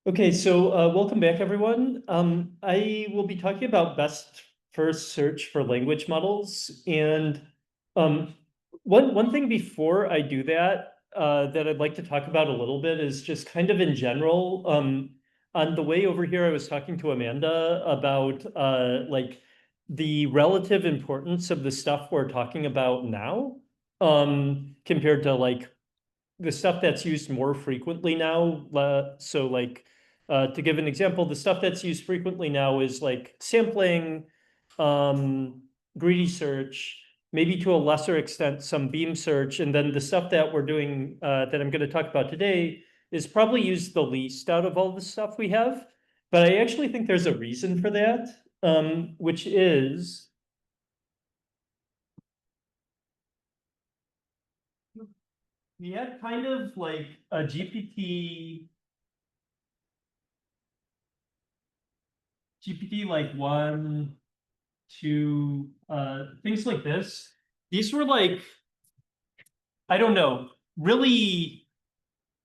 Okay, so welcome back, everyone. I will be talking about best first search for language models. And um, one thing before I do that, that I'd like to talk about a little bit is just kind of in general. On the way over here, I was talking to Amanda about like the relative importance of the stuff we're talking about now, compared to like the stuff that's used more frequently now. So like to give an example, the stuff that's used frequently now is like sampling, greedy search, maybe to a lesser extent, some beam search. And then the stuff that we're doing that I'm going to talk about today is probably used the least out of all the stuff we have. But I actually think there's a reason for that, which is we had kind of like a GPT like 1, 2, things like this. These were like, I don't know, really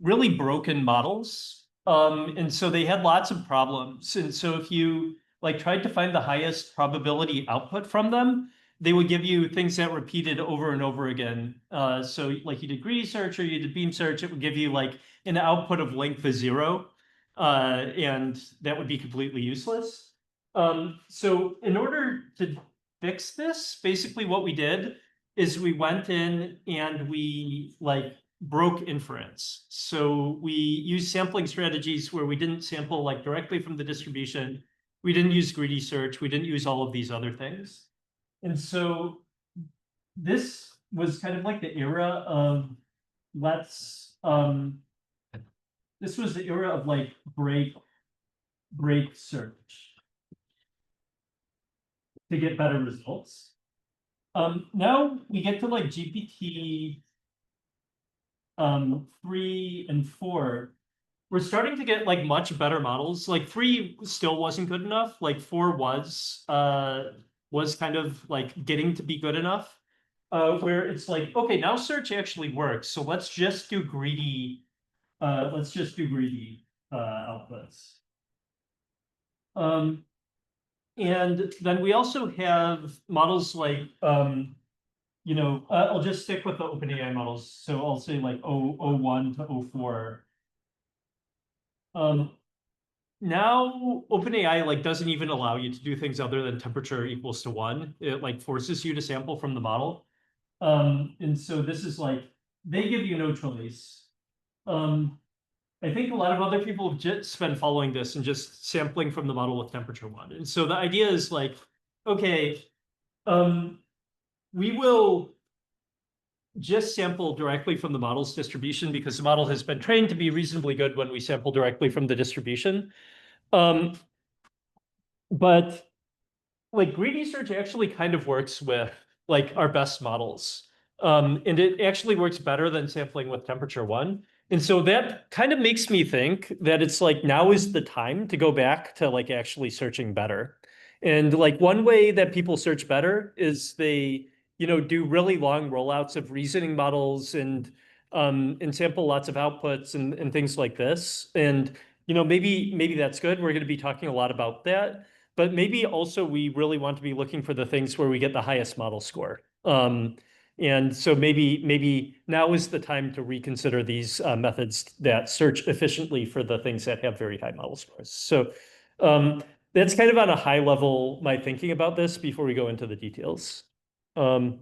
broken models. And so they had lots of problems. And so if you like tried to find the highest probability output from them, they would give you things that repeated over and over again. So like you did greedy search or you did beam search, it would give you like an output of length of 0. And that would be completely useless. So in order to fix this, basically what we did is we went in and we like broke inference. So we used sampling strategies where we didn't sample like directly from the distribution. We didn't use greedy search. We didn't use all of these other things. And so this was kind of like the era of let's this was the era of like break search to get better results. Now we get to like GPT 3 and 4, we're starting to get like much better models. Like 3 still wasn't good enough. Like 4 was kind of like getting to be good enough. Where it's like, okay, now search actually works. So let's just do greedy outputs. And then we also have models like I'll just stick with the OpenAI models. So I'll say like O1 to O4. Now OpenAI like doesn't even allow you to do things other than temperature equals to 1. It like forces you to sample from the model. And so this is like they give you no choice. I think a lot of other people have just been following this and just sampling from the model with temperature 1. And so the idea is like, okay, we will just sample directly from the model's distribution because the model has been trained to be reasonably good when we sample directly from the distribution. But like greedy search actually kind of works with like our best models. And it actually works better than sampling with temperature 1. And so that kind of makes me think that it's like now is the time to go back to like actually searching better. And like one way that people search better is they, do really long rollouts of reasoning models and sample lots of outputs and things like this. And maybe that's good. We're going to be talking a lot about that. But maybe also we really want to be looking for the things where we get the highest model score. And so maybe now is the time to reconsider these methods that search efficiently for the things that have very high model scores. So that's kind of on a high level, my thinking about this before we go into the details. Um,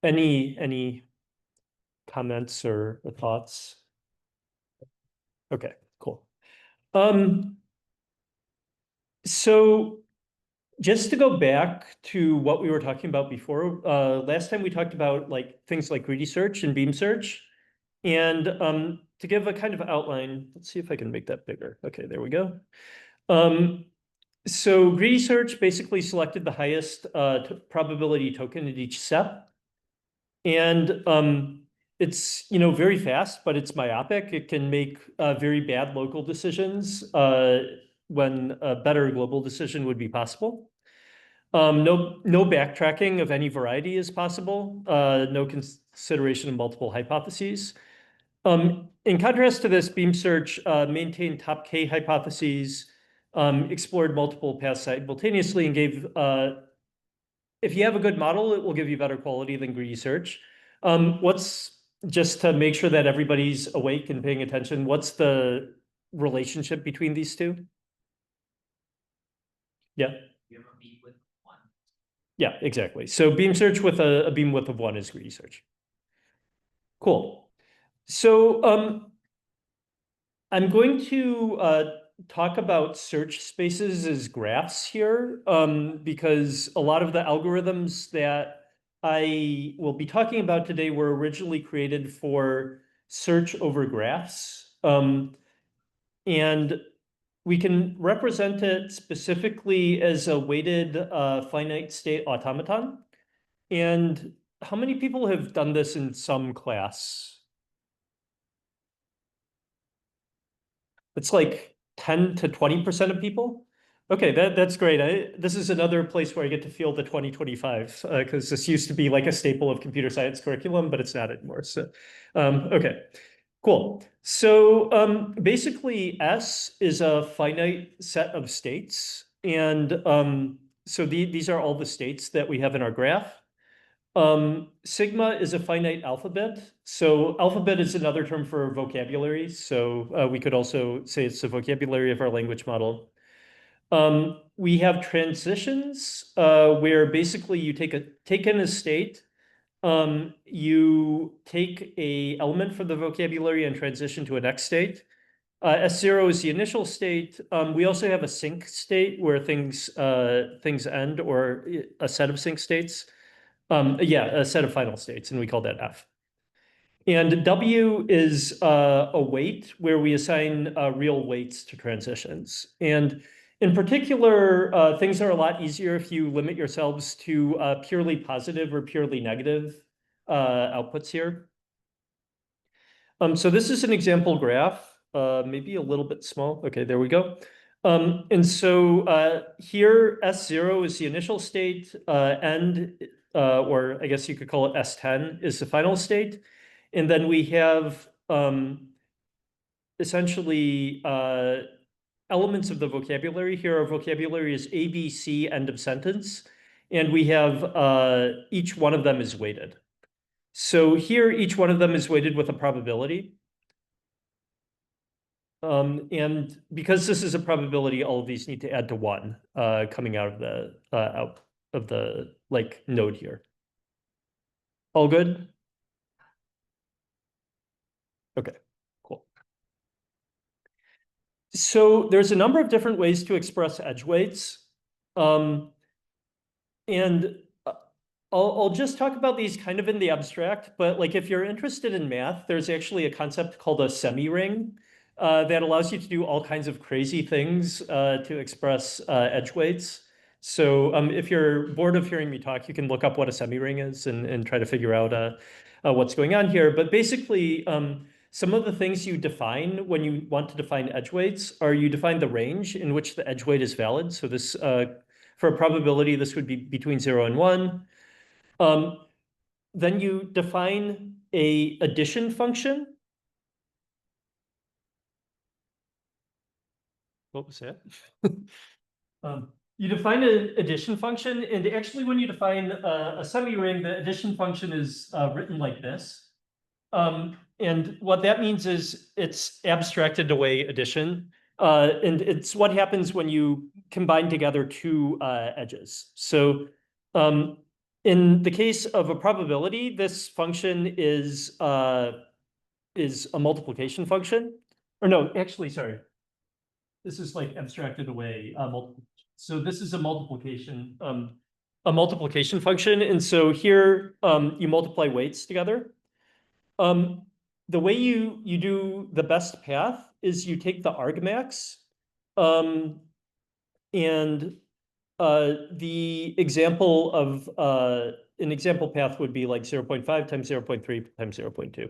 any comments or thoughts? Okay, cool. So just to go back to what we were talking about before, last time we talked about like things like greedy search and beam search. And to give a kind of outline, let's see if I can make that bigger. Okay, there we go. So greedy search basically selected the highest probability token at each step. And it's very fast, but it's myopic. It can make very bad local decisions when a better global decision would be possible. No backtracking of any variety is possible. No consideration of multiple hypotheses. In contrast to this, beam search maintained top K hypotheses, explored multiple paths simultaneously, and gave, if you have a good model, it will give you better quality than greedy search. What's, just to make sure that everybody's awake and paying attention, what's the relationship between these two? Yeah. You have a beam width of 1. Yeah, exactly. So beam search with a beam width of 1 is greedy search. Cool. So I'm going to talk about search spaces as graphs here, because a lot of the algorithms that I will be talking about today were originally created for search over graphs. And we can represent it specifically as a weighted finite state automaton. And how many people have done this in some class? It's like 10 to 20% of people. Okay, that's great. This is another place where I get to feel the 2025, because this used to be like a staple of computer science curriculum, but it's not anymore. So, okay, cool. So basically, S is a finite set of states. And so these are all the states that we have in our graph. Sigma is a finite alphabet. So alphabet is another term for vocabulary. So we could also say it's the vocabulary of our language model. We have transitions where basically you take in a state, you take a element from the vocabulary and transition to a next state. S0 is the initial state. We also have a sync state where things end, or a set of sync states. Yeah, a set of final states, and we call that F. And W is a weight where we assign real weights to transitions. And in particular, things are a lot easier if you limit yourselves to purely positive or purely negative outputs here. So this is an example graph, maybe a little bit small. Okay, there we go. And so here S0 is the initial state, and or I guess you could call it S10 is the final state. And then we have essentially elements of the vocabulary. Here our vocabulary is A, B, C, end of sentence. And we have each one of them is weighted. So here each one of them is weighted with a probability. And because this is a probability, all of these need to add to 1 coming out of the like node here. All good? Okay, cool. So there's a number of different ways to express edge weights. And I'll just talk about these kind of in the abstract, but like if you're interested in math, there's actually a concept called a semi-ring that allows you to do all kinds of crazy things to express edge weights. So if you're bored of hearing me talk, you can look up what a semi-ring is and try to figure out what's going on here. But basically, some of the things you define when you want to define edge weights are you define the range in which the edge weight is valid. So this, for a probability, this would be between 0 and 1. Then you define a addition function. What was that? You define an addition function, and actually when you define a semi-ring, the addition function is written like this. And what that means is it's abstracted away addition. And it's what happens when you combine together two edges. So in the case of a probability, this function is a multiplication function. Or no, actually, sorry. This is like abstracted away. So this is a multiplication function. And so here you multiply weights together. The way you do the best path is you take the argmax, and the example of an example path would be like 0.5 times 0.3 times 0.2.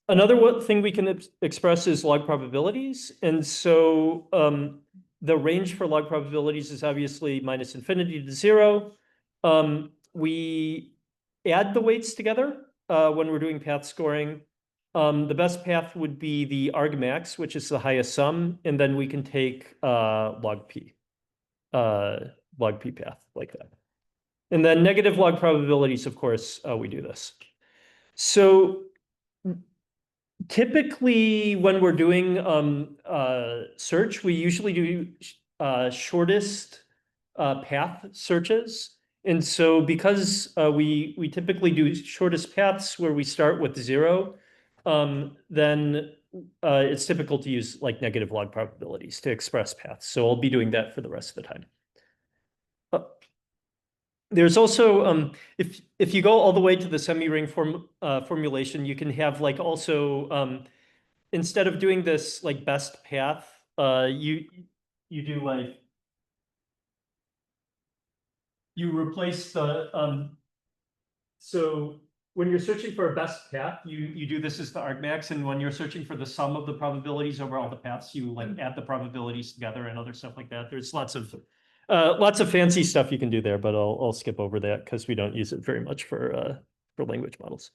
Another thing we can express is log probabilities. And so the range for log probabilities is obviously -infinity to 0. We add the weights together. when we're doing path scoring. The best path would be the argmax, which is the highest sum, and then we can take log p path like that. And then negative log probabilities, of course, we do this. So typically when we're doing search, we usually do shortest path searches. And so because we typically do shortest paths where we start with 0, then it's typical to use like negative log probabilities to express paths. So I'll be doing that for the rest of the time. There's also, if you go all the way to the semi-ring formulation, you can have like also, instead of doing this like best path, you do like, you replace the, so when you're searching for a best path, you do this as the argmax, and when you're searching for the sum of the probabilities over all the paths, you like add the probabilities together and other stuff like that. There's lots of fancy stuff you can do there, but I'll skip over that because we don't use it very much for language models.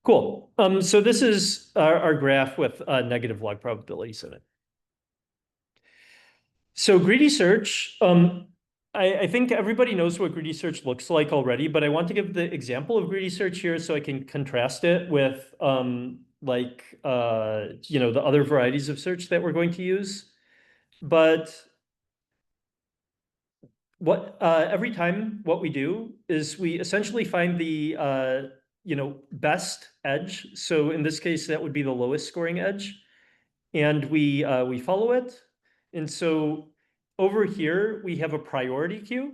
Cool. So this is our graph with negative log probabilities in it. So greedy search, I think everybody knows what greedy search looks like already, but I want to give the example of greedy search here so I can contrast it with the other varieties of search that we're going to use. But every time what we do is we essentially find the best edge. So in this case, that would be the lowest scoring edge, and we follow it. And so over here, we have a priority queue.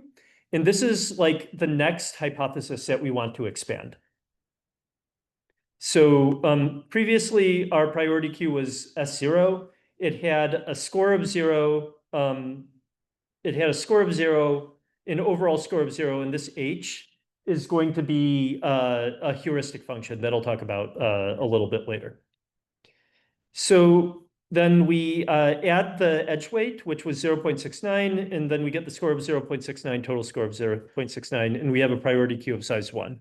And this is like the next hypothesis that we want to expand. So previously, our priority queue was S0. It had a score of 0. It had a score of 0, an overall score of 0, and this H is going to be a heuristic function that I'll talk about a little bit later. So then we add the edge weight, which was 0.69, and then we get the score of 0.69, total score of 0.69, and we have a priority queue of size 1.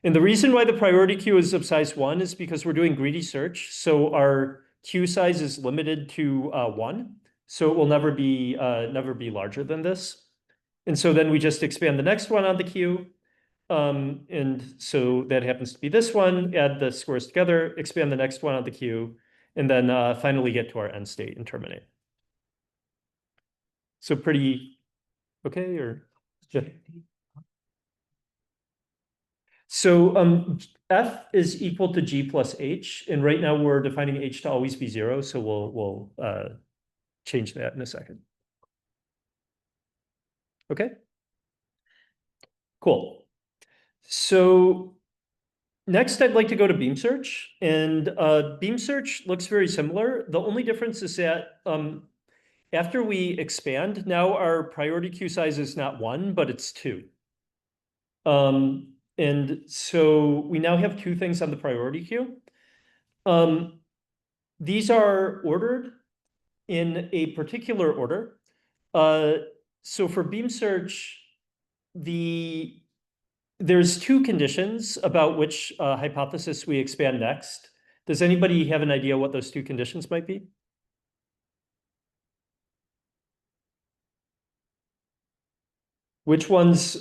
And the reason why the priority queue is of size 1 is because we're doing greedy search, so our queue size is limited to 1, so it will never be larger than this. And so then we just expand the next one on the queue, and so that happens to be this one, add the scores together, expand the next one on the queue, and then finally get to our end state and terminate. So pretty okay, or? Yeah. So F is equal to G plus H, and right now we're defining H to always be 0, so we'll change that in a second. Okay, cool. So next, I'd like to go to beam search, and beam search looks very similar. The only difference is that after we expand, now our priority queue size is not 1, but it's 2. And so we now have 2 things on the priority queue. These are ordered in a particular order. So for beam search, there's 2 conditions about which hypothesis we expand next. Does anybody have an idea what those 2 conditions might be? Which ones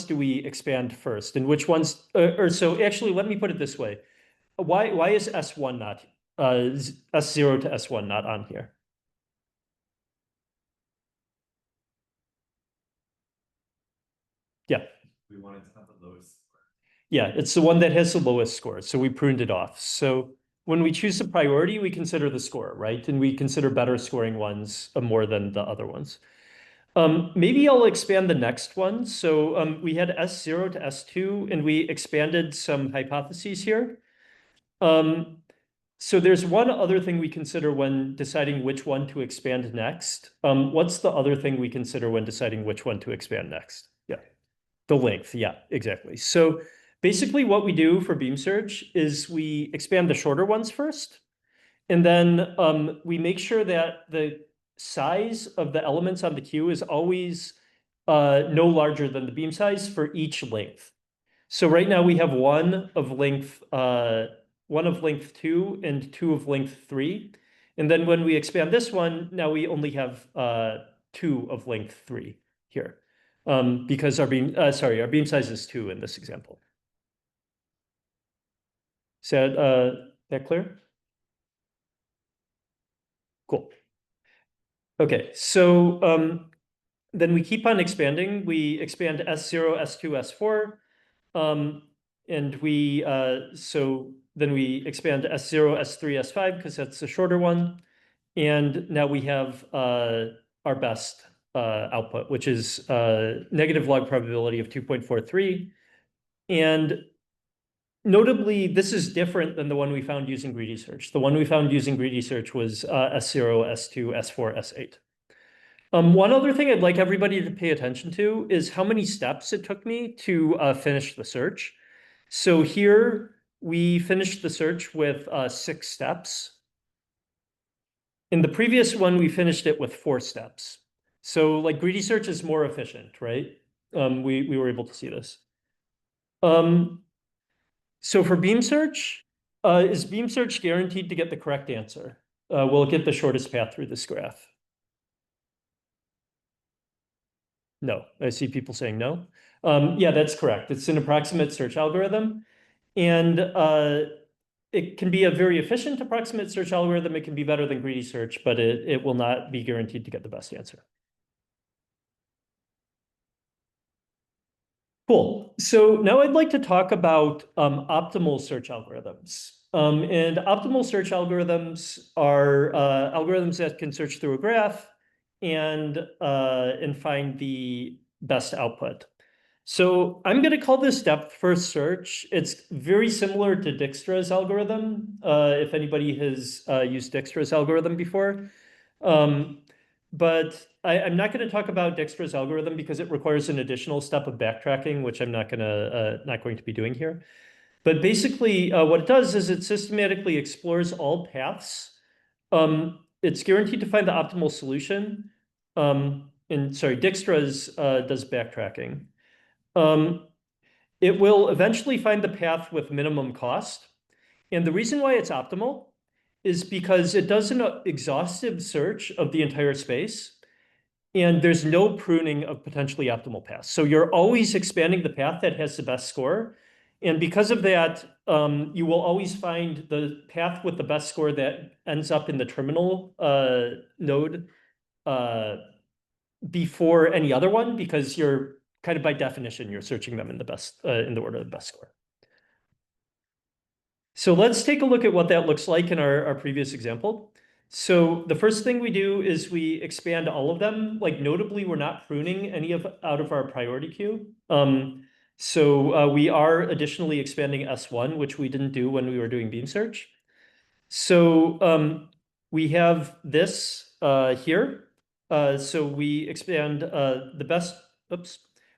do we expand first, and which ones? Or so actually, let me put it this way: why is S1 not S0 to S1 not on here? Yeah. We wanted to have the lowest score. Yeah, it's the one that has the lowest score, so we pruned it off. So when we choose a priority, we consider the score, right? And we consider better scoring ones more than the other ones. Maybe I'll expand the next one. So we had S0 to S2, and we expanded some hypotheses here. So there's one other thing we consider when deciding which one to expand next. What's the other thing we consider when deciding which one to expand next? Yeah, the length. Yeah, exactly. So basically what we do for beam search is we expand the shorter ones first, and then we make sure that the size of the elements on the queue is always no larger than the beam size for each length. So right now we have one of length 2 and two of length 3. And then when we expand this one, now we only have 2 of length 3 here. Because our beam size is 2 in this example. Is that clear? Cool. Okay, so then we keep on expanding. We expand S0, S2, S4. And so then we expand S0, S3, S5 because that's the shorter one. And now we have our best output, which is negative log probability of 2.43. And notably, this is different than the one we found using greedy search. The one we found using greedy search was S0, S2, S4, S8. One other thing I'd like everybody to pay attention to is how many steps it took me to finish the search. So here we finished the search with 6 steps. In the previous one, we finished it with 4 steps. So like greedy search is more efficient, right? We were able to see this. So for beam search, is beam search guaranteed to get the correct answer? Will it get the shortest path through this graph? No, I see people saying no. Yeah, that's correct. It's an approximate search algorithm. And it can be a very efficient approximate search algorithm. It can be better than greedy search, but it will not be guaranteed to get the best answer. Cool. So now I'd like to talk about optimal search algorithms. And optimal search algorithms are algorithms that can search through a graph and find the best output. So I'm going to call this depth first search. It's very similar to Dijkstra's algorithm, if anybody has used Dijkstra's algorithm before. But I'm not going to talk about Dijkstra's algorithm because it requires an additional step of backtracking, which I'm not going to be doing here. But basically, what it does is it systematically explores all paths. It's guaranteed to find the optimal solution. Dijkstra's does backtracking. It will eventually find the path with minimum cost. And the reason why it's optimal is because it does an exhaustive search of the entire space. And there's no pruning of potentially optimal paths. So you're always expanding the path that has the best score. And because of that, you will always find the path with the best score that ends up in the terminal node before any other one, because you're kind of by definition, you're searching them in the order of the best score. So let's take a look at what that looks like in our previous example. So the first thing we do is we expand all of them. Like notably, we're not pruning any out of our priority queue. So we are additionally expanding S1, which we didn't do when we were doing beam search. So we have this here. So we expand the best.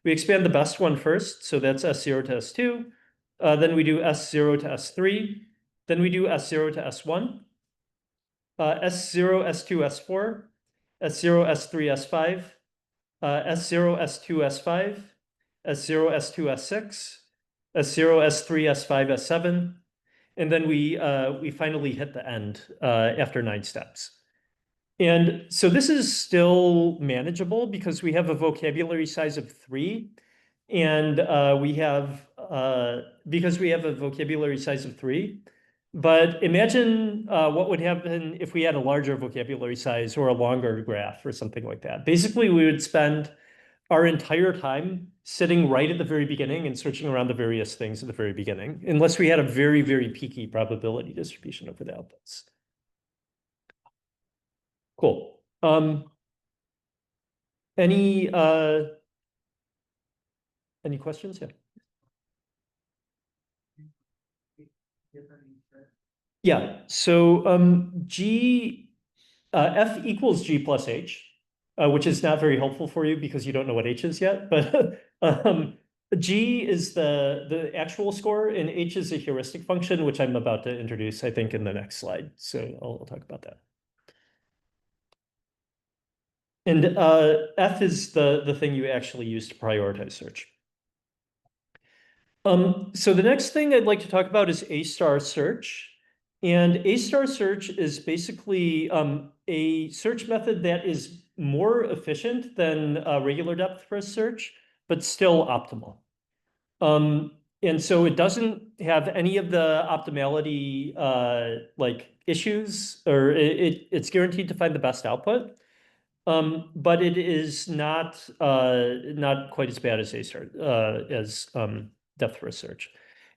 We expand the best one first. So that's S0 to S2. Then we do S0 to S3. Then we do S0 to S1. S0, S2, S4. S0, S3, S5. S0, S2, S5. S0, S2, S6. S0, S3, S5, S7. And then we finally hit the end after 9 steps. And so this is still manageable because we have a vocabulary size of 3. And because we have a vocabulary size of 3. But imagine what would happen if we had a larger vocabulary size or a longer graph or something like that. Basically, we would spend our entire time sitting right at the very beginning and searching around the various things at the very beginning, unless we had a very, very peaky probability distribution over the outputs. Cool. Any questions? Yeah. Yeah. So F equals G plus H, which is not very helpful for you because you don't know what H is yet. But G is the actual score, and H is a heuristic function, which I'm about to introduce, I think, in the next slide. So I'll talk about that. And F is the thing you actually use to prioritize search. So the next thing I'd like to talk about is A-star search. And A-star search is basically a search method that is more efficient than regular depth first search, but still optimal. And so it doesn't have any of the optimality like issues, or it's guaranteed to find the best output. But it is not quite as bad as A-star as depth first search.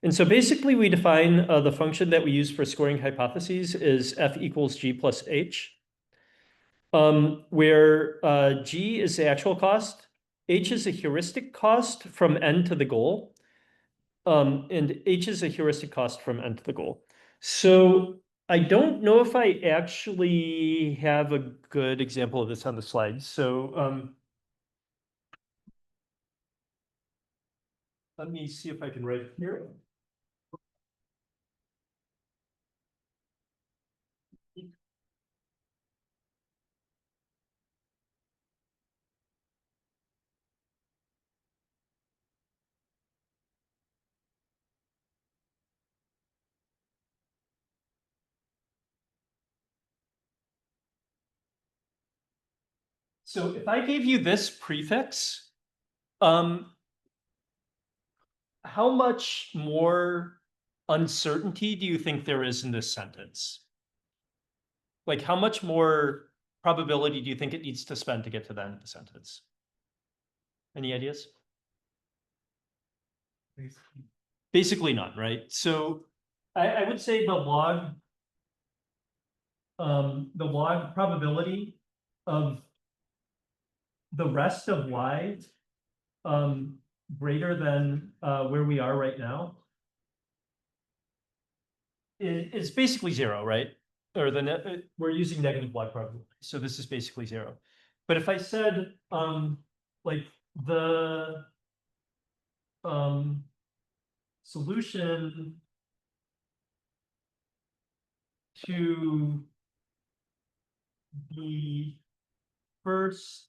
And so basically we define the function that we use for scoring hypotheses is f equals g plus h, where g is the actual cost, h is a heuristic cost from n to the goal, and h is a heuristic cost from n to the goal. So I don't know if I actually have a good example of this on the slide. So let me see if I can write it here. So if I gave you this prefix, how much more uncertainty do you think there is in this sentence? Like how much more probability do you think it needs to spend to get to the end of the sentence? Any ideas? Basically none, right? So I would say the log probability of the rest of y greater than where we are right now is basically zero, right? Or we're using negative log probability, so this is basically zero. But if I said like the solution to the first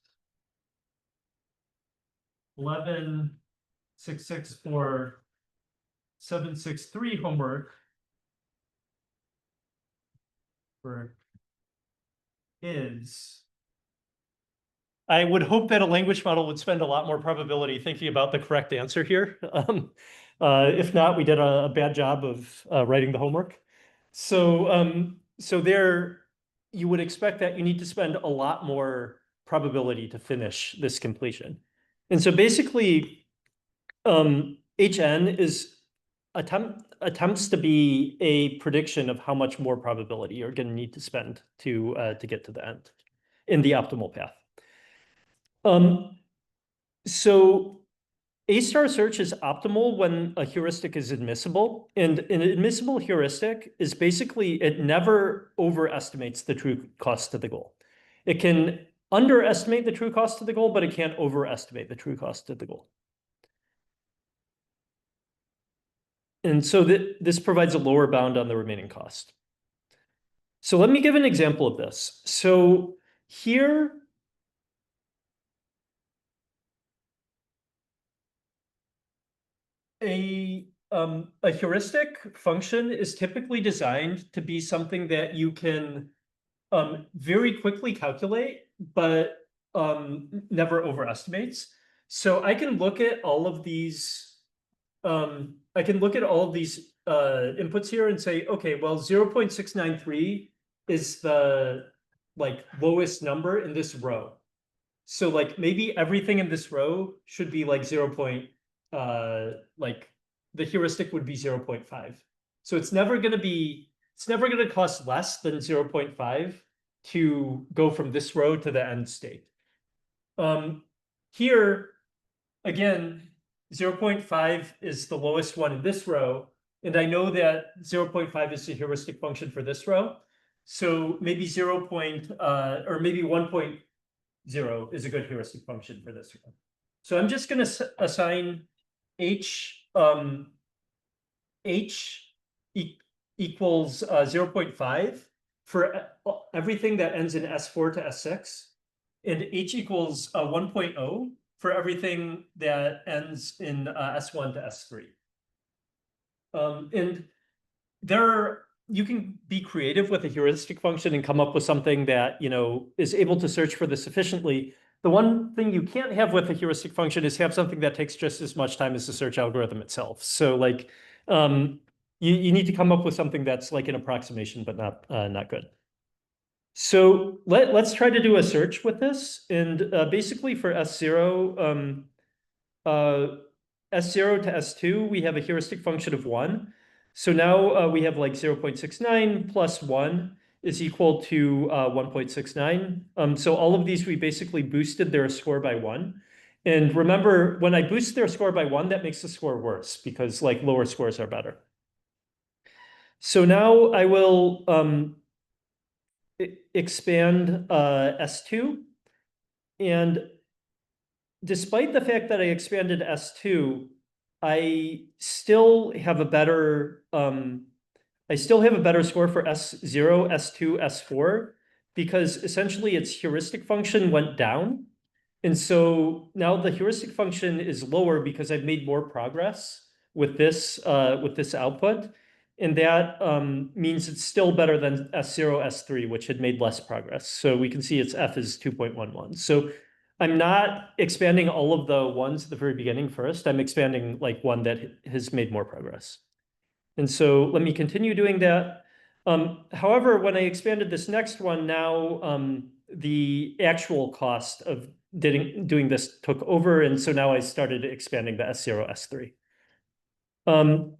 11,664,763 homework is, I would hope that a language model would spend a lot more probability thinking about the correct answer here. If not, we did a bad job of writing the homework. So there, you would expect that you need to spend a lot more probability to finish this completion. And so basically, HN is attempts to be a prediction of how much more probability you're going to need to spend to get to the end in the optimal path. So A-star search is optimal when a heuristic is admissible, and an admissible heuristic is basically it never overestimates the true cost to the goal. It can underestimate the true cost to the goal, but it can't overestimate the true cost to the goal. And so this provides a lower bound on the remaining cost. So let me give an example of this. So here, a heuristic function is typically designed to be something that you can very quickly calculate, but never overestimates. So I can look at all of these. Inputs here and say, okay, well, 0.693 is the like lowest number in this row. So like maybe everything in this row should be like like the heuristic would be 0.5. So it's never going to cost less than 0.5 to go from this row to the end state. Here, again, 0.5 is the lowest one in this row, and I know that 0.5 is the heuristic function for this row. So maybe or maybe 1.0 is a good heuristic function for this row. So I'm just going to assign h equals 0.5 for everything that ends in S4 to S6, and h equals 1.0 for everything that ends in S1 to S3. And you can be creative with a heuristic function and come up with something that, is able to search for this efficiently. The one thing you can't have with a heuristic function is have something that takes just as much time as the search algorithm itself. So like, you need to come up with something that's like an approximation, but not good. So let's try to do a search with this. And basically for S0, S0 to S2, we have a heuristic function of 1. So now we have like 0.69 plus 1 is equal to 1.69. So all of these, we basically boosted their score by 1. And remember, when I boost their score by 1, that makes the score worse because like lower scores are better. So now I will expand S2. And despite the fact that I expanded S2, I still have a better score for S0, S2, S4, because essentially its heuristic function went down. And so now the heuristic function is lower because I've made more progress with this output. And that means it's still better than S0, S3, which had made less progress. So we can see its F is 2.11. So I'm not expanding all of the ones at the very beginning first. I'm expanding like one that has made more progress. And so let me continue doing that. However, when I expanded this next one, now the actual cost of doing this took over. And so now I started expanding the S0, S3.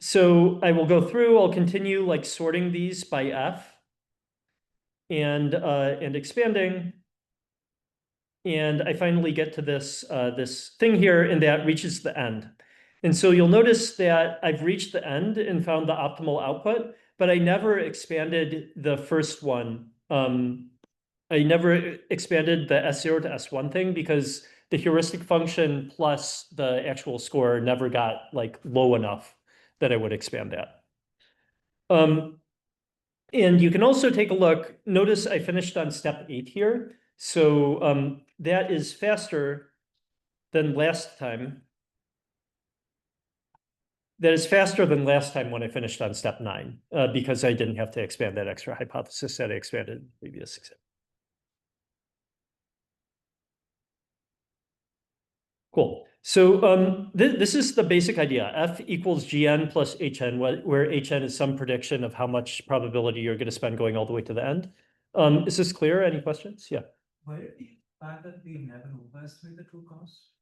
So I will go through, I'll continue like sorting these by F and expanding. And I finally get to this thing here, and that reaches the end. And so you'll notice that I've reached the end and found the optimal output, but I never expanded the first one. I never expanded the S0 to S1 thing because the heuristic function plus the actual score never got like low enough that I would expand that. And you can also take a look. Notice I finished on step 8 here. So that is faster than last time. That is faster than last time when I finished on step 9, because I didn't have to expand that extra hypothesis that I expanded in the previous example. Cool. So this is the basic idea. F equals Gn plus Hn, where Hn is some prediction of how much probability you're going to spend going all the way to the end. Is this clear? Any questions? Yeah. Why did the fact that we never overestimate the true cost?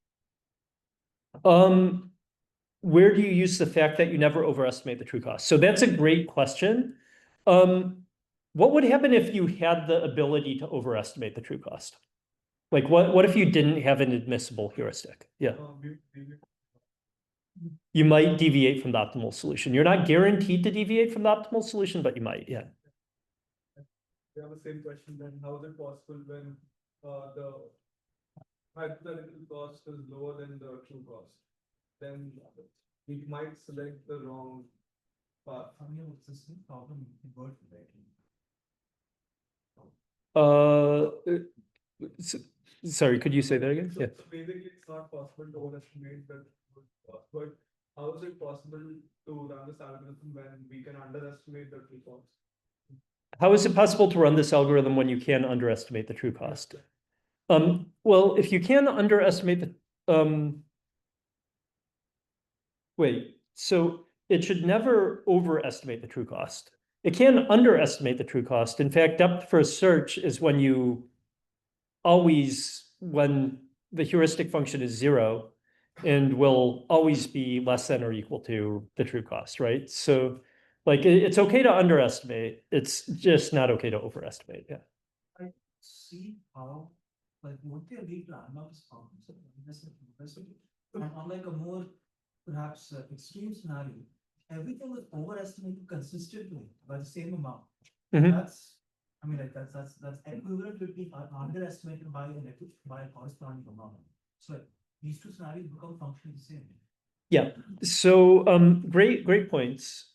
Where do you use the fact that you never overestimate the true cost? So that's a great question. What would happen if you had the ability to overestimate the true cost? Like what if you didn't have an admissible heuristic? Yeah. You might deviate from the optimal solution. You're not guaranteed to deviate from the optimal solution, but you might, yeah. We have the same question then. How is it possible when the hypothetical cost is lower than the true cost? Then we might select the wrong path. I mean, it's the same problem in word Sorry, could you say that again? So, Yeah. so basically, it's not possible to overestimate the true cost. But how is it possible to run this algorithm when we can underestimate the true cost? How is it possible to run this algorithm when you can underestimate the true cost? Well, if you can underestimate the wait, so it should never overestimate the true cost. It can underestimate the true cost. In fact, depth first search is when when the heuristic function is 0 and will always be less than or equal to the true cost, right? So like it's okay to underestimate. It's just not okay to overestimate. Yeah. I see how, like, would they lead to anomalous problems? And unlike a more perhaps extreme scenario, everything was overestimated consistently by the same amount. Mhm. That's, I mean, like that's equivalent to being underestimated by a corresponding amount. So like, these two scenarios become functionally the same. Yeah. So great points.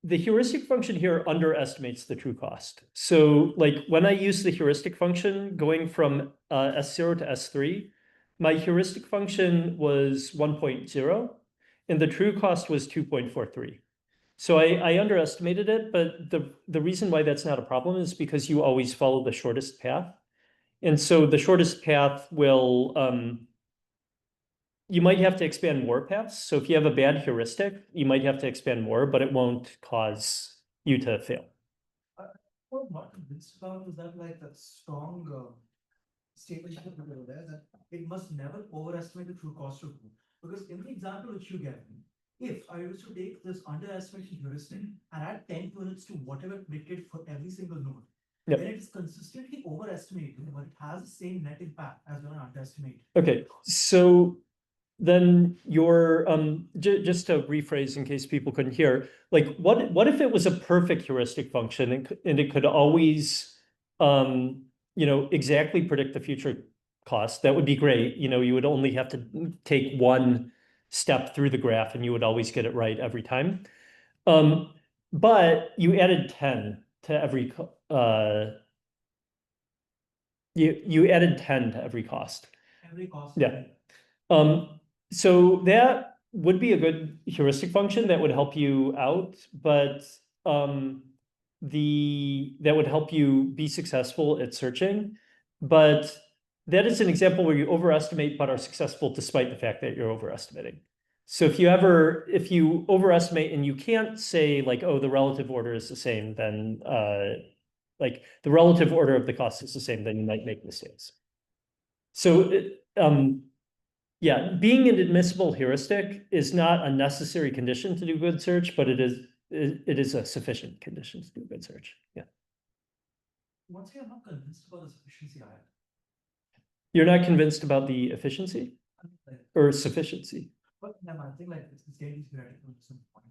The heuristic function here underestimates the true cost. So like when I use the heuristic function going from S0 to S3, my heuristic function was 1.0. and the true cost was 2.43. So I underestimated it, but the reason why that's not a problem is because you always follow the shortest path. And so the shortest path will, you might have to expand more paths. So if you have a bad heuristic, you might have to expand more, but it won't cause you to fail. What I'm not convinced about is that like that strong statement you put over there that it must never overestimate the true cost of move. Because in the example which you gave me, if I was to take this underestimation heuristic and add 10 units to whatever it dictated for every single node, Yep. then it is consistently overestimated, but it has the same net impact as when I underestimate. Okay, so then your just to rephrase in case people couldn't hear, like what if it was a perfect heuristic function and it could always exactly predict the future cost? That would be great. You would only have to take one step through the graph and you would always get it right every time. But you added 10 to every you added 10 to every cost. Every cost. Yeah. So that would be a good heuristic function that would help you out, but that would help you be successful at searching. But that is an example where you overestimate but are successful despite the fact that you're overestimating. So if you overestimate and you can't say like, oh, the relative order is the same, then like the relative order of the cost is the same, then you might make mistakes. So yeah, being an admissible heuristic is not a necessary condition to do good search, but it is a sufficient condition to do good search. Yeah. Once you're not convinced about the sufficiency, You're not convinced about the efficiency like, or sufficiency. but no, I think like it's getting theoretical at some point.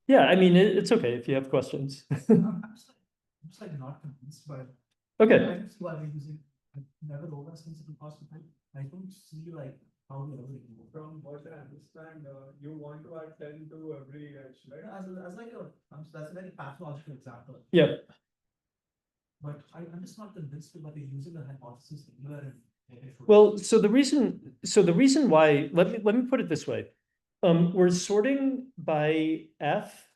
Yeah, I mean, it's okay if you have questions. I'm just like not convinced by it. Okay. I don't see why we're using never overestimates the cost of it. I don't see like how we ever do. From what I understand, you want to add 10 to every edge, right? As like that's like a pathological example. Yeah. But I'm just not convinced that they're using the hypothesis anywhere in. Well, so the reason why, let me put it this way. We're sorting by F.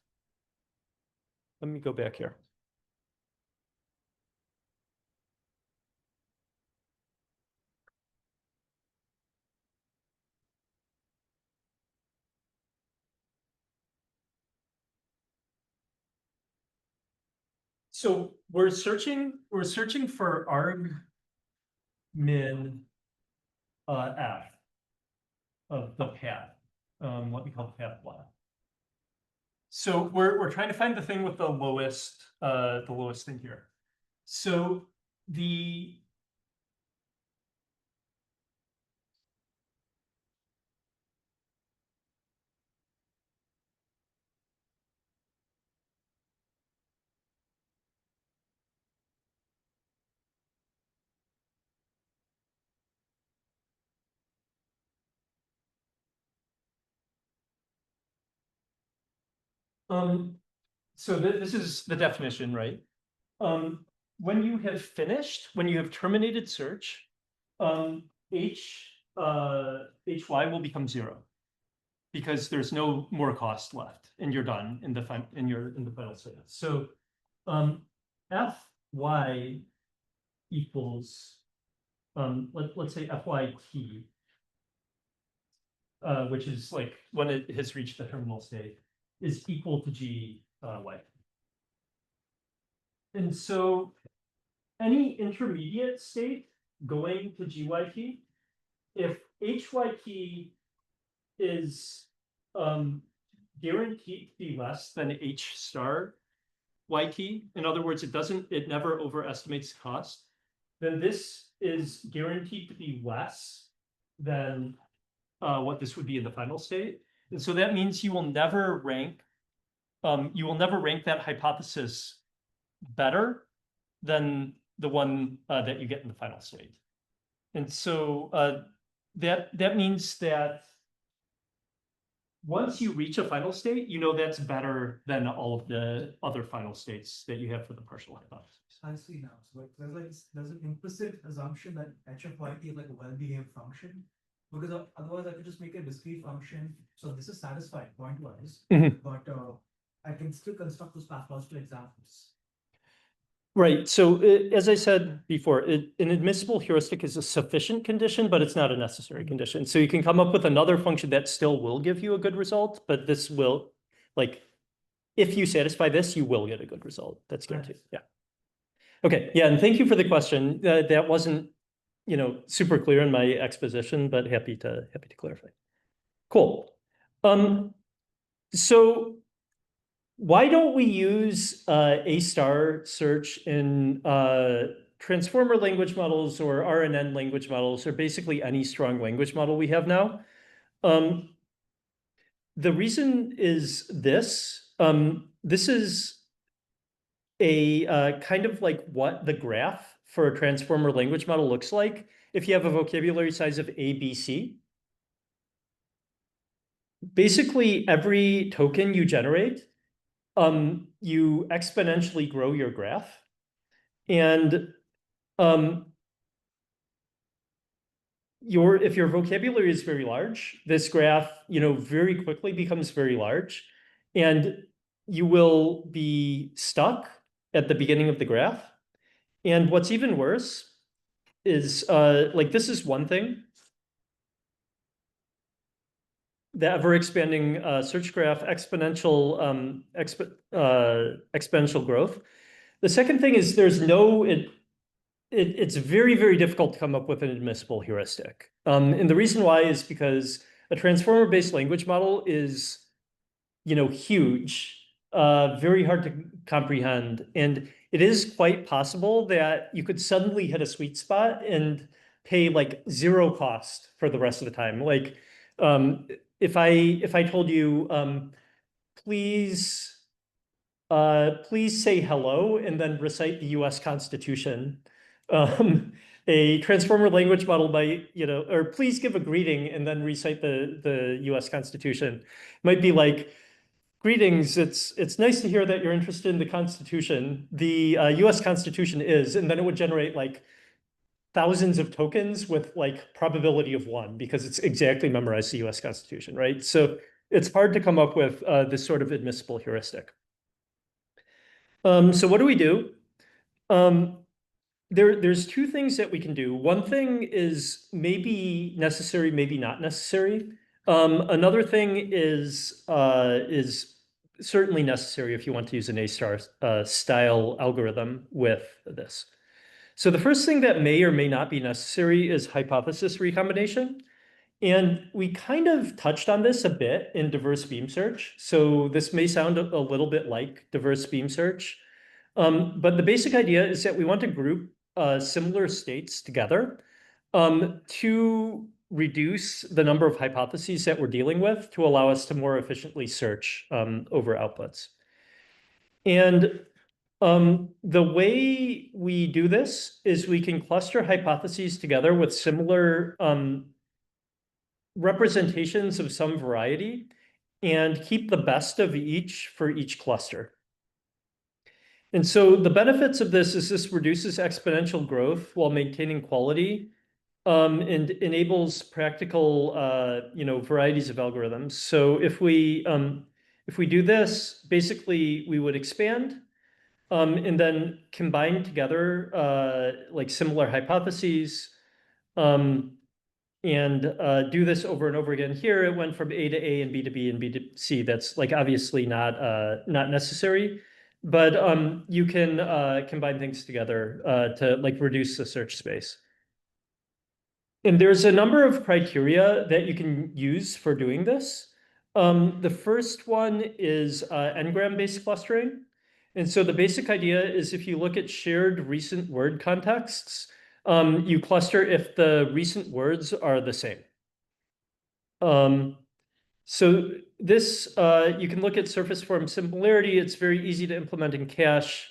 Let me go back here. So we're searching for arg min F of the path. Let me call the path block. So we're trying to find the thing with the lowest thing here. So the so this is the definition, right? When you have terminated search, hy will become 0 because there's no more cost left and you're done in the final state. So fy equals let's say fyt, which is like when it has reached the terminal state, is equal to gy. And so any intermediate state going to gyt, if hyt is guaranteed to be less than h star yt, in other words, it never overestimates cost, then this is guaranteed to be less than what this would be in the final state. And so that means you will never rank that hypothesis better than the one that you get in the final state. And so that means that once you reach a final state, that's better than all of the other final states that you have for the partial hypothesis. I see now. So like there's an implicit assumption that h of yt is like a well-behaved function, Because otherwise I could just make a discrete function. So this is satisfied point-wise, Mhm. but I can still construct those pathological examples. Right. So as I said before, an admissible heuristic is a sufficient condition, but it's not a necessary condition. So you can come up with another function that still will give you a good result, but this will, like, if you satisfy this, you will get a good result. That's guaranteed. Yeah. Okay. Yeah. And thank you for the question. That wasn't, super clear in my exposition, but happy to clarify. Cool. So why don't we use A* search in transformer language models or RNN language models, or basically any strong language model we have now? The reason is this. This is a kind of like what the graph for a transformer language model looks like if you have a vocabulary size of A, B, C. Basically, every token you generate, you exponentially grow your graph. And if your vocabulary is very large, this graph, very quickly becomes very large, and you will be stuck at the beginning of the graph. And what's even worse is like this is one thing. The ever-expanding search graph exponential exponential growth. The second thing is it's very, very difficult to come up with an admissible heuristic. And the reason why is because a transformer-based language model is, huge, very hard to comprehend. And it is quite possible that you could suddenly hit a sweet spot and pay like zero cost for the rest of the time. Like, if I told you, please say hello and then recite the US Constitution. A transformer language model might, or please give a greeting and then recite the US Constitution. Might be like, greetings, it's nice to hear that you're interested in the Constitution. The US Constitution is, and then it would generate like thousands of tokens with like probability of 1 because it's exactly memorized the US Constitution, right? So it's hard to come up with this sort of admissible heuristic. So what do we do? There's two things that we can do. One thing is maybe necessary, maybe not necessary. Another thing is certainly necessary if you want to use an A* style algorithm with this. So the first thing that may or may not be necessary is hypothesis recombination. And we kind of touched on this a bit in diverse beam search. So this may sound a little bit like diverse beam search. But the basic idea is that we want to group similar states together to reduce the number of hypotheses that we're dealing with to allow us to more efficiently search over outputs. And the way we do this is we can cluster hypotheses together with similar representations of some variety and keep the best of each for each cluster. And so the benefits of this is this reduces exponential growth while maintaining quality and enables practical, varieties of algorithms. So if we do this, basically we would expand and then combine together like similar hypotheses and do this over and over again. Here it went from A to A and B to B and B to C. That's like obviously not necessary, but you can combine things together to like reduce the search space. And there's a number of criteria that you can use for doing this. The first one is n-gram-based clustering. And so the basic idea is if you look at shared recent word contexts, you cluster if the recent words are the same. So this, you can look at surface form similarity. It's very easy to implement in cache.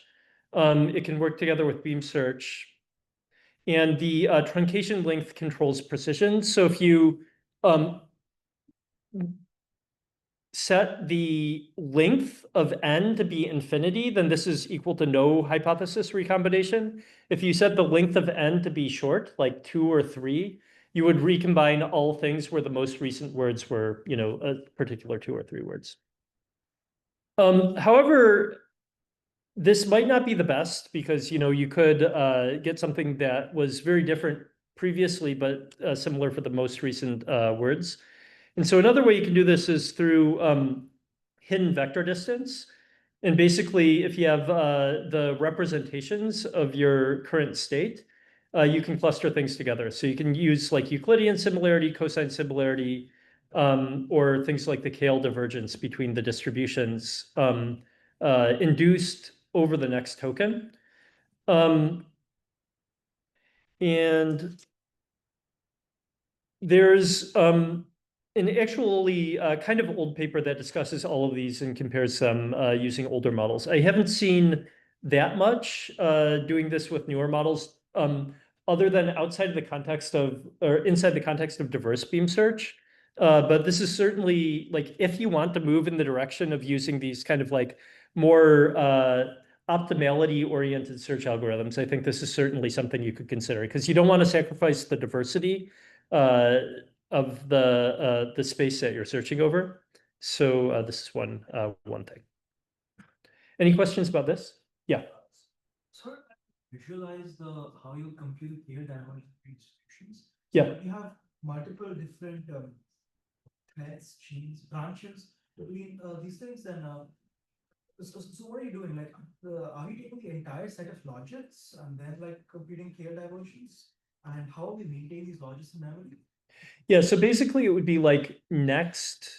It can work together with beam search. And the truncation length controls precision. So if you set the length of n to be infinity, then this is equal to no hypothesis recombination. If you set the length of n to be short, like 2 or 3, you would recombine all things where the most recent words were, you know, a particular 2 or 3 words. However, this might not be the best because, you know, you could get something that was very different previously, but similar for the most recent words. And so another way you can do this is through hidden vector distance. And basically, if you have the representations of your current state, you can cluster things together. So you can use like Euclidean similarity, cosine similarity, or things like the Kale divergence between the distributions induced over the next token. And there's an actually kind of old paper that discusses all of these and compares them using older models. I haven't seen that much doing this with newer models, other than outside of the context of, or inside the context of diverse beam search. But this is certainly like, if you want to move in the direction of using these kind of like more optimality oriented search algorithms, I think this is certainly something you could consider because you don't want to sacrifice the diversity of the space that you're searching over. So this is one thing. Any questions about this? Yeah. So visualize the how you compute here divergent distributions. Yeah. You have multiple different threads, chains, branches between these things, and so what are you doing? Like, are we taking the entire set of logics and then like computing clear diversions? And how do we maintain these logics in memory? Yeah, so basically it would be like next.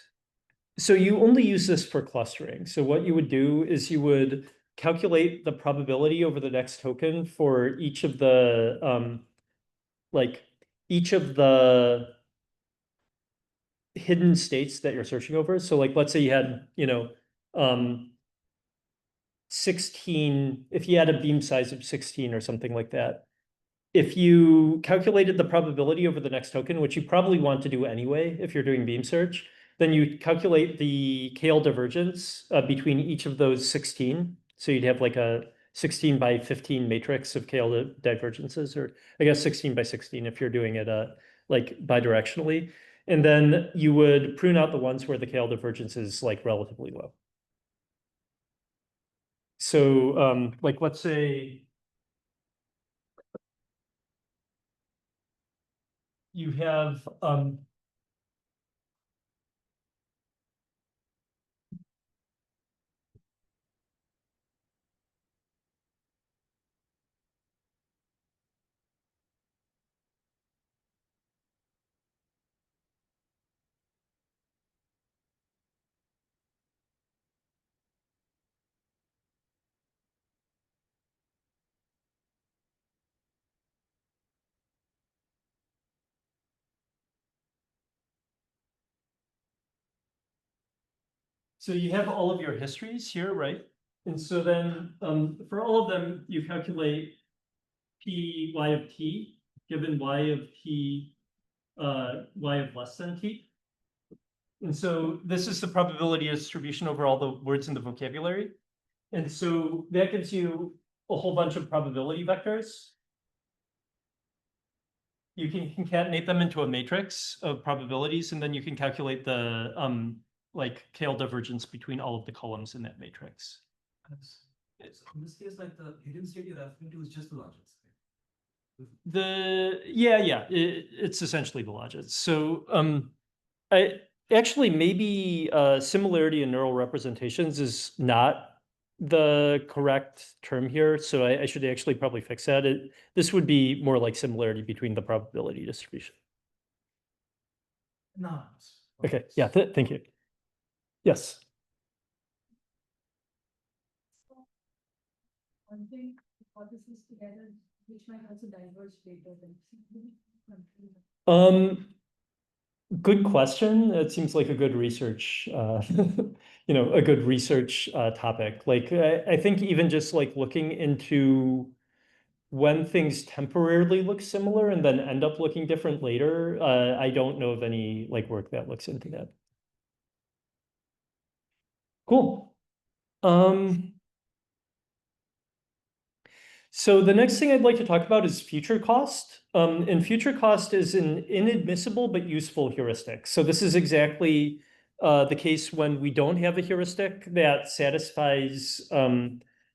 So you only use this for clustering. So what you would do is you would calculate the probability over the next token for each of the each of the hidden states that you're searching over. So like, let's say you had, you know, 16, if you had a beam size of 16 or something like that, if you calculated the probability over the next token, which you probably want to do anyway if you're doing beam search, then you calculate the Kale divergence between each of those 16. So you'd have like a 16 by 15 matrix of Kale divergences, or I guess 16 by 16 if you're doing it like bidirectionally. And then you would prune out the ones where the Kale divergence is like relatively low. So like, let's say you have so you have all of your histories here, right? And so then for all of them, you calculate P y of t, given y of t, y of less than t. And so this is the probability distribution over all the words in the vocabulary. And so that gives you a whole bunch of probability vectors. You can concatenate them into a matrix of probabilities, and then you can calculate the like Kale divergence between all of the columns in that matrix. So in this case, like the hidden state you're referring to is just the logics. It's essentially the logics. So I actually maybe similarity in neural representations is not the correct term here. So I should actually probably fix that. This would be more like similarity between the probability distribution. No. Okay, yeah, thank you. Yes. One thing, hypotheses together, which might also diverge later than. Good question. It seems like a good research, a good research topic. Like I think even just like looking into when things temporarily look similar and then end up looking different later, I don't know of any like work that looks into that. Cool. So the next thing I'd like to talk about is future cost. And future cost is an inadmissible but useful heuristic. So this is exactly the case when we don't have a heuristic that satisfies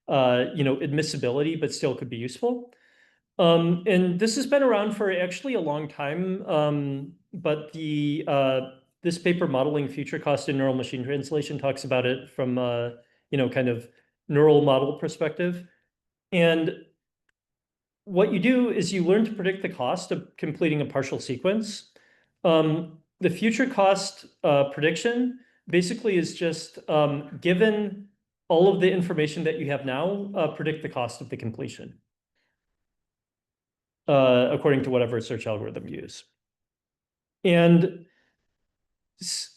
admissibility but still could be useful. And this has been around for actually a long time, but this paper, Modeling Future Cost in Neural Machine Translation, talks about it from kind of neural model perspective. And what you do is you learn to predict the cost of completing a partial sequence. The future cost prediction basically is just given all of the information that you have now, predict the cost of the completion according to whatever search algorithm you use. And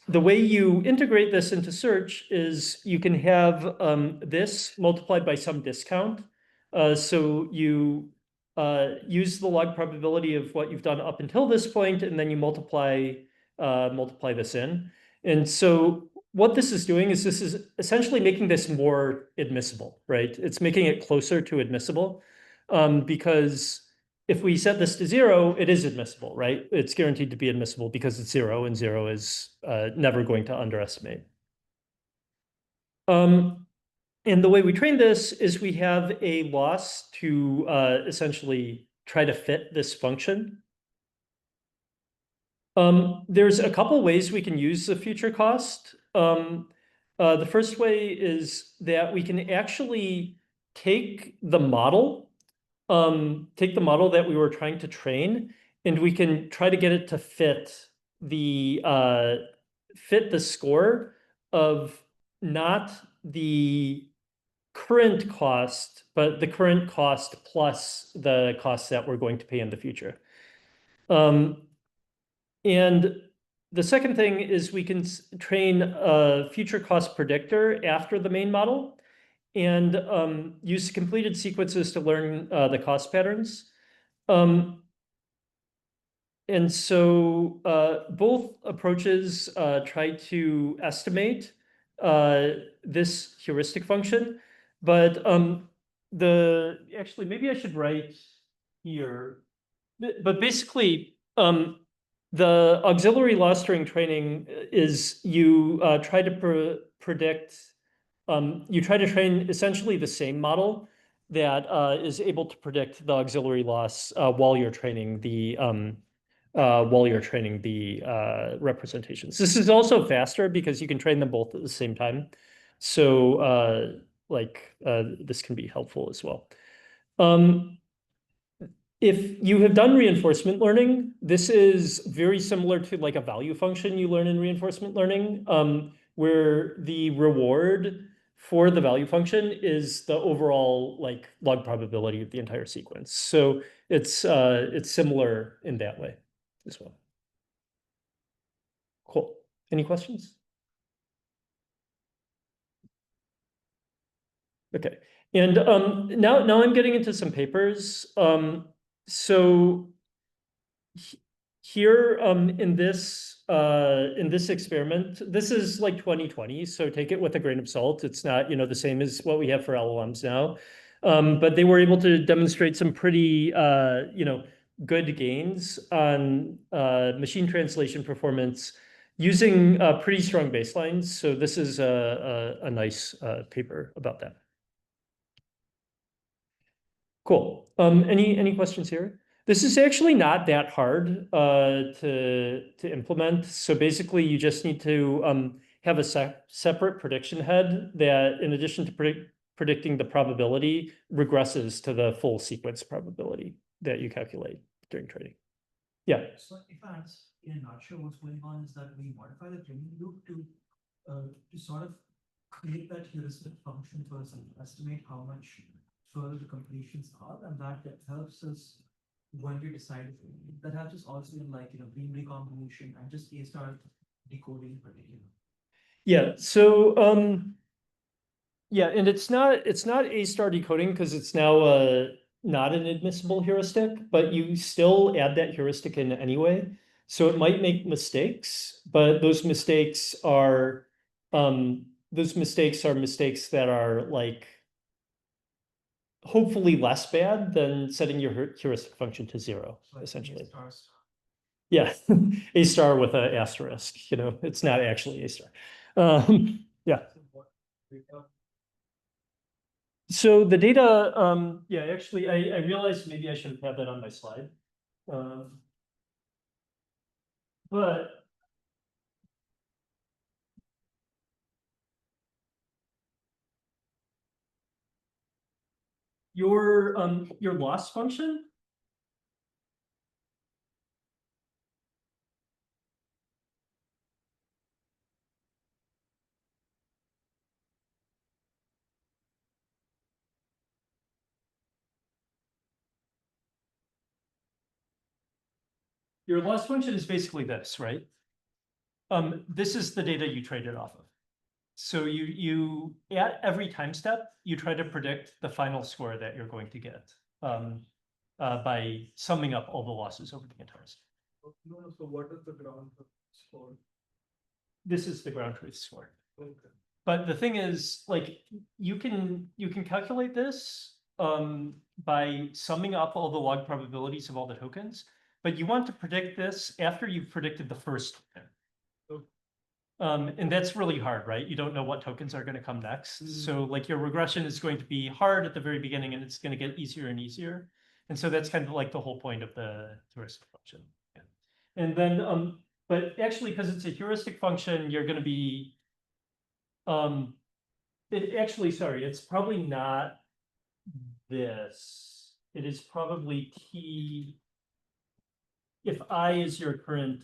the way you integrate this into search is you can have this multiplied by some discount. So you use the log probability of what you've done up until this point, and then you multiply this in. And so what this is doing is this is essentially making this more admissible, right? It's making it closer to admissible because if we set this to 0, it is admissible, right? It's guaranteed to be admissible because it's 0, and 0 is never going to underestimate. And the way we train this is we have a loss to essentially try to fit this function. There's a couple ways we can use the future cost. The first way is that we can actually take the model that we were trying to train, and we can try to get it to fit the score of not the current cost, but the current cost plus the costs that we're going to pay in the future. And the second thing is we can train a future cost predictor after the main model and use completed sequences to learn the cost patterns. And so both approaches try to estimate this heuristic function, but actually maybe I should write here, but basically the auxiliary loss during training is you try to predict. You try to train essentially the same model that is able to predict the auxiliary loss while you're training the representations. This is also faster because you can train them both at the same time. So this can be helpful as well. If you have done reinforcement learning, this is very similar to like a value function you learn in reinforcement learning, where the reward for the value function is the overall like log probability of the entire sequence. So it's similar in that way as well. Cool. Any questions? Okay. And now I'm getting into some papers. So here in this experiment, this is like 2020, so take it with a grain of salt. It's not the same as what we have for LLMs now, but they were able to demonstrate some pretty good gains on machine translation performance using pretty strong baselines. So this is a nice paper about that. Cool. Any questions here? This is actually not that hard to implement. So basically, you just need to have a separate prediction head that, in addition to predicting the probability, regresses to the full sequence probability that you calculate during training. Yeah. So if I answer in a nutshell, what's going on is that we modify the training loop to sort of create that heuristic function for us to estimate how much further the completions are, and that helps us when we decide. That helps us also in like beam recombination and just A-star decoding in particular. Yeah. So yeah, and it's not A-star decoding because it's now not an admissible heuristic, but you still add that heuristic in anyway. So it might make mistakes, but those mistakes are mistakes that are like hopefully less bad than setting your heuristic function to 0, So like essentially. A star star. Yeah, a star with an asterisk, you know, it's not actually a star. Yeah. So what data So the data, yeah, actually, I realized maybe I should have that on my slide. But your loss function, your loss function is basically this, right? This is the data you traded off of. So you at every time step, you try to predict the final score that you're going to get by summing up all the losses over the entire step. no, no, so what is the ground score? This is the ground truth score. Okay. But the thing is, like, you can calculate this by summing up all the log probabilities of all the tokens, but you want to predict this after you've predicted the first token. And that's really hard, right? You don't know what tokens are going to come next. So like your regression is going to be hard at the very beginning and it's going to get easier and easier. And so that's kind of like the whole point of the heuristic function. Yeah. And then, but actually, because it's a heuristic function, you're going to be, it's probably not this. It is probably T, if I is your current,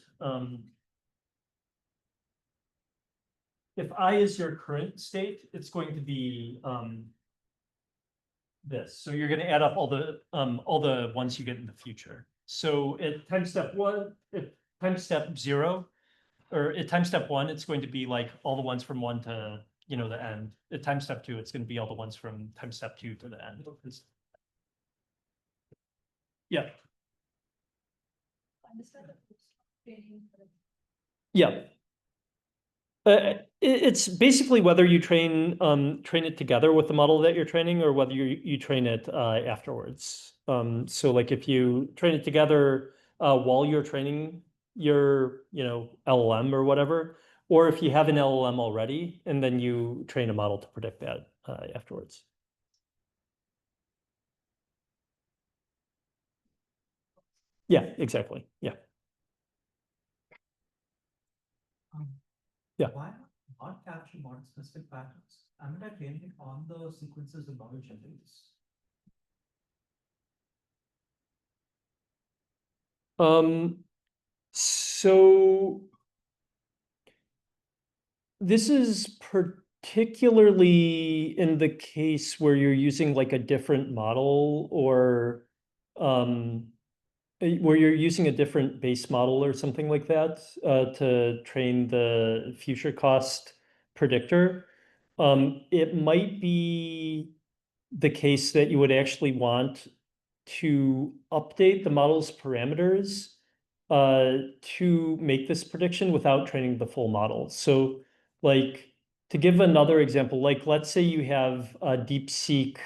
if I is your current state, it's going to be this. So you're going to add up all the ones you get in the future. So at time step 1, at time step 0, or at time step 1, it's going to be like all the ones from 1 to, you know, the end. At time step 2, it's going to be all the ones from time step 2 to the end. Yeah. Understand the training for it. Yeah. It's basically whether you train it together with the model that you're training or whether you train it afterwards. So like if you train it together while you're training your, you know, LLM or whatever, or if you have an LLM already and then you train a model to predict that afterwards. Yeah, exactly. Yeah. Yeah. Why not capture model specific patterns? I'm not training it on the sequences the model generates. So this is particularly in the case where you're using like a different model or where you're using a different base model or something like that to train the future cost predictor. It might be the case that you would actually want to update the model's parameters to make this prediction without training the full model. So like to give another example, like let's say you have a DeepSeek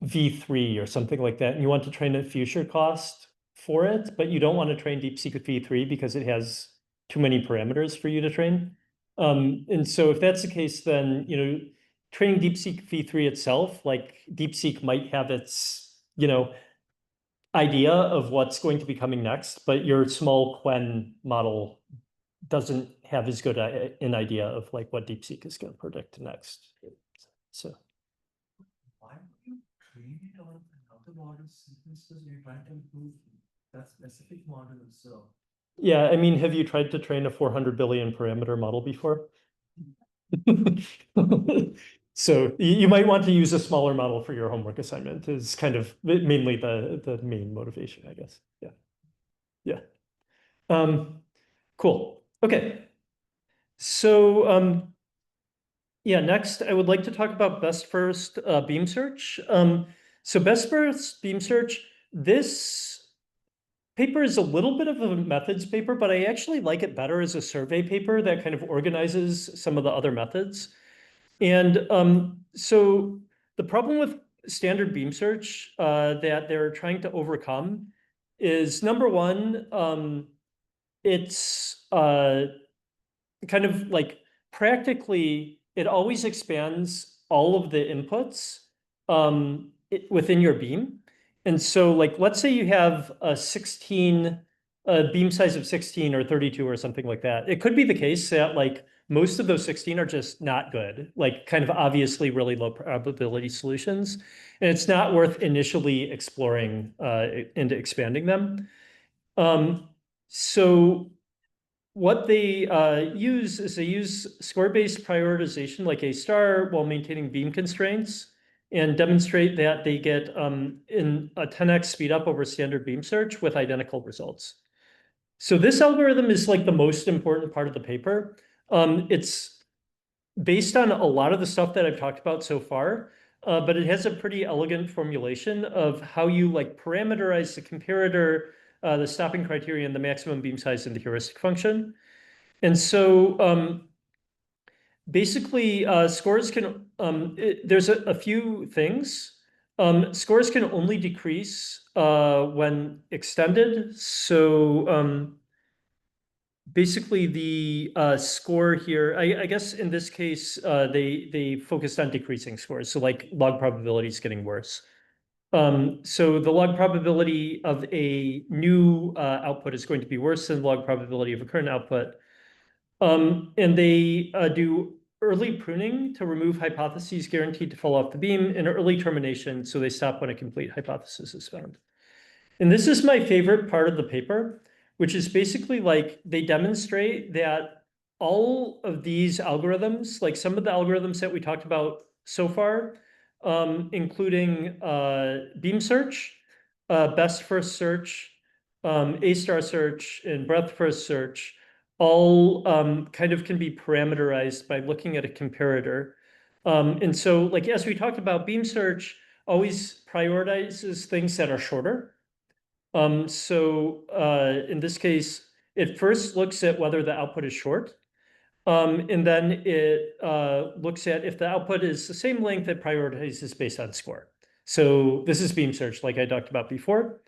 V3 or something like that, and you want to train a future cost for it, but you don't want to train DeepSeek with V3 because it has too many parameters for you to train. And so if that's the case, then, you know, training DeepSeek V3 itself, like DeepSeek might have its, you know, idea of what's going to be coming next, but your small Quen model doesn't have as good an idea of like what DeepSeek is going to predict next. So. Why would you train it on another model sequences you're trying to improve that specific model? So Yeah, I mean, have you tried to train a 400 billion parameter model before? So you might want to use a smaller model for your homework assignment is kind of mainly the main motivation, I guess. Yeah. Yeah. Cool. Okay. So yeah, next I would like to talk about best first beam search. So best first beam search, this paper is a little bit of a methods paper, but I actually like it better as a survey paper that kind of organizes some of the other methods. And so the problem with standard beam search that they're trying to overcome is number one, it's kind of like practically it always expands all of the inputs within your beam. And so like, let's say you have a 16, a beam size of 16 or 32 or something like that. It could be the case that like most of those 16 are just not good, like kind of obviously really low probability solutions. And it's not worth initially exploring into expanding them. So what they use is they use score-based prioritization like A star while maintaining beam constraints and demonstrate that they get in a 10x speed up over standard beam search with identical results. So this algorithm is like the most important part of the paper. It's based on a lot of the stuff that I've talked about so far, but it has a pretty elegant formulation of how you like parameterize the comparator, the stopping criterion, the maximum beam size, and the heuristic function. And so basically, scores can, there's a few things. Scores can only decrease when extended. So basically the score here, I guess in this case, they focused on decreasing scores. So like log probability is getting worse. So the log probability of a new output is going to be worse than the log probability of a current output. And they do early pruning to remove hypotheses guaranteed to fall off the beam, and early termination, so they stop when a complete hypothesis is found. And this is my favorite part of the paper, which is basically like they demonstrate that all of these algorithms, like some of the algorithms that we talked about so far, including beam search, best first search, A star search, and breadth first search, all kind of can be parameterized by looking at a comparator. And so like as we talked about, beam search always prioritizes things that are shorter. So in this case, it first looks at whether the output is short. And then it looks at if the output is the same length, it prioritizes based on score. So this is beam search, like I talked about before.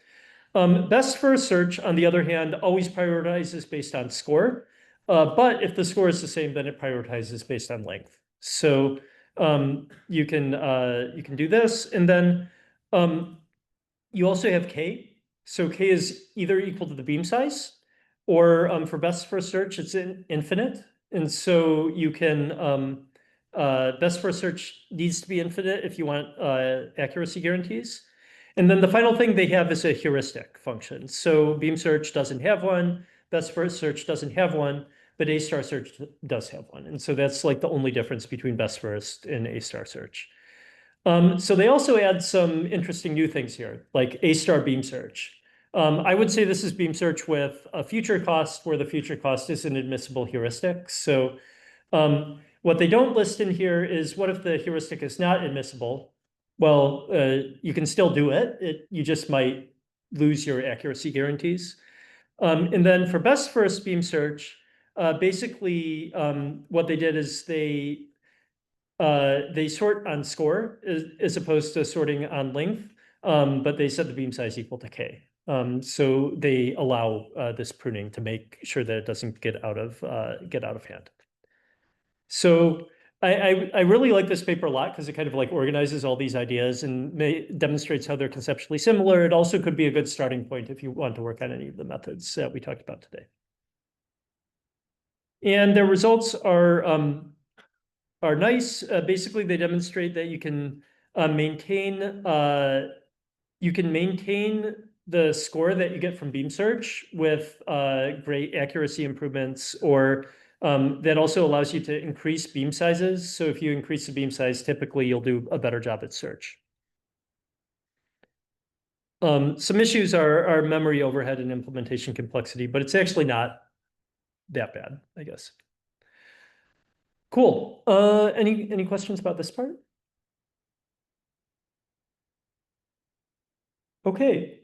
Best first search, on the other hand, always prioritizes based on score. But if the score is the same, then it prioritizes based on length. So you can do this. And then you also have K. So K is either equal to the beam size, or for best first search, it's infinite. And so you can, best first search needs to be infinite if you want accuracy guarantees. And then the final thing they have is a heuristic function. So beam search doesn't have one, best first search doesn't have one, but A star search does have one. And so that's like the only difference between best first and A star search. So they also add some interesting new things here, like A star beam search. I would say this is beam search with a future cost where the future cost is an admissible heuristic. So what they don't list in here is what if the heuristic is not admissible? Well, you can still do it. You just might lose your accuracy guarantees. And then for best first beam search, basically what they did is they sort on score as opposed to sorting on length, but they set the beam size equal to K. So they allow this pruning to make sure that it doesn't get out of hand. So I really like this paper a lot because it kind of like organizes all these ideas and demonstrates how they're conceptually similar. It also could be a good starting point if you want to work on any of the methods that we talked about today. And their results are nice. Basically, they demonstrate that you can maintain the score that you get from beam search with great accuracy improvements, or that also allows you to increase beam sizes. So if you increase the beam size, typically you'll do a better job at search. Some issues are memory overhead and implementation complexity, but it's actually not that bad, I guess. Cool. Any questions about this part? Okay.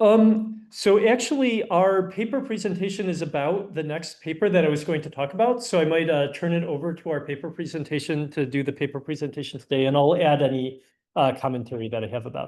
So actually our paper presentation is about the next paper that I was going to talk about. So I might turn it over to our paper presentation to do the paper presentation today, and I'll add any commentary that I have about it.